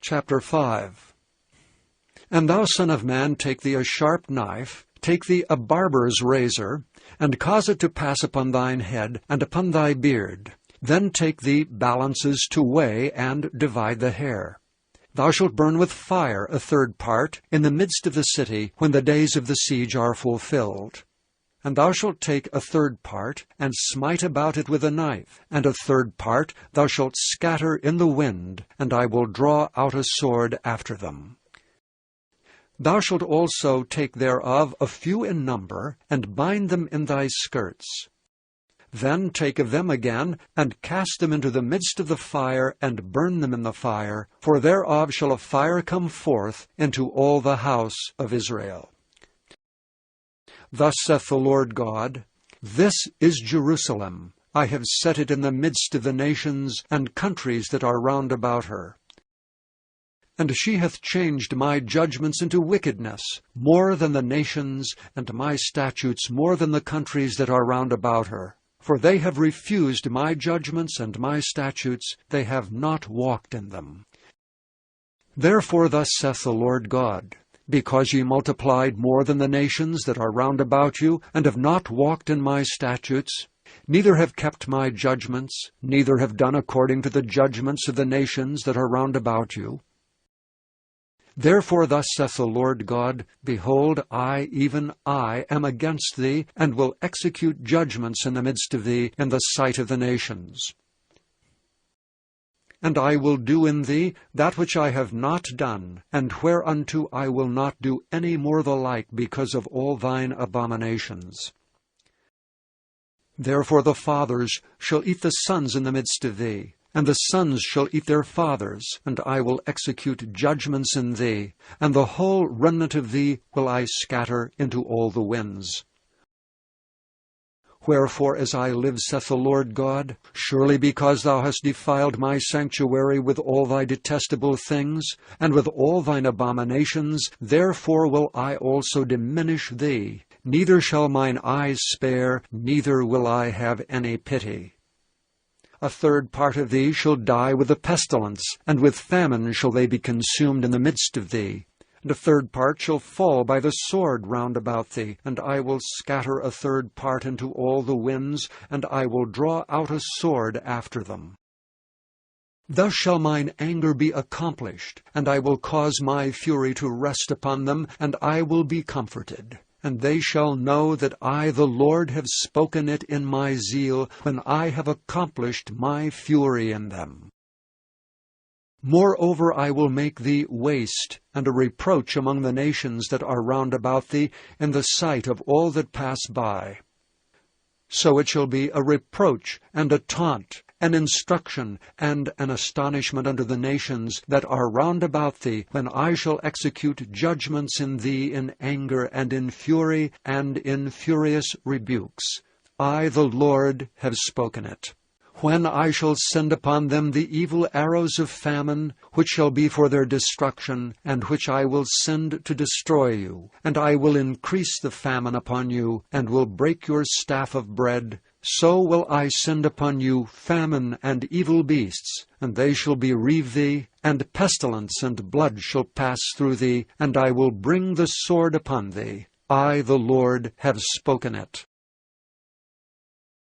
Chapter 5. And thou, son of man, take thee a sharp knife, take thee a barber's razor, and cause it to pass upon thine head, and upon thy beard. Then take thee balances to weigh, and divide the hair. Thou shalt burn with fire a third part in the midst of the city, when the days of the siege are fulfilled. And thou shalt take a third part, and smite about it with a knife, and a third part thou shalt scatter in the wind, and I will draw out a sword after them. Thou shalt also take thereof a few in number, and bind them in thy skirts. Then take of them again, and cast them into the midst of the fire, and burn them in the fire, for thereof shall a fire come forth into all the house of Israel. Thus saith the Lord God, This is Jerusalem. I have set it in the midst of the nations and countries that are round about her. And she hath changed my judgments into wickedness, more than the nations, and my statutes more than the countries that are round about her. For they have refused my judgments and my statutes, they have not walked in them. Therefore thus saith the Lord God, Because ye multiplied more than the nations that are round about you, and have not walked in my statutes, neither have kept my judgments, neither have done according to the judgments of the nations that are round about you. Therefore thus saith the Lord God, Behold, I, even I, am against thee, and will execute judgments in the midst of thee, in the sight of the nations. And I will do in thee that which I have not done, and whereunto I will not do any more the like, because of all thine abominations. Therefore the fathers shall eat the sons in the midst of thee, and the sons shall eat their fathers, and I will execute judgments in thee, and the whole remnant of thee will I scatter into all the winds. Wherefore, as I live, saith the Lord God, surely because thou hast defiled my sanctuary with all thy detestable things, and with all thine abominations, therefore will I also diminish thee. Neither shall mine eyes spare, neither will I have any pity. A third part of thee shall die with a pestilence, and with famine shall they be consumed in the midst of thee. And a third part shall fall by the sword round about thee, and I will scatter a third part into all the winds, and I will draw out a sword after them. Thus shall mine anger be accomplished, and I will cause my fury to rest upon them, and I will be comforted. And they shall know that I, the Lord, have spoken it in my zeal, when I have accomplished my fury in them. Moreover, I will make thee waste, and a reproach among the nations that are round about thee, in the sight of all that pass by. So it shall be a reproach, and a taunt, an instruction, and an astonishment unto the nations that are round about thee, when I shall execute judgments in thee in anger, and in fury, and in furious rebukes. I, the Lord, have spoken it. When I shall send upon them the evil arrows of famine, which shall be for their destruction, and which I will send to destroy you. And I will increase the famine upon you, and will break your staff of bread. So will I send upon you famine and evil beasts, and they shall bereave thee, and pestilence and blood shall pass through thee, and I will bring the sword upon thee. I, the Lord, have spoken it.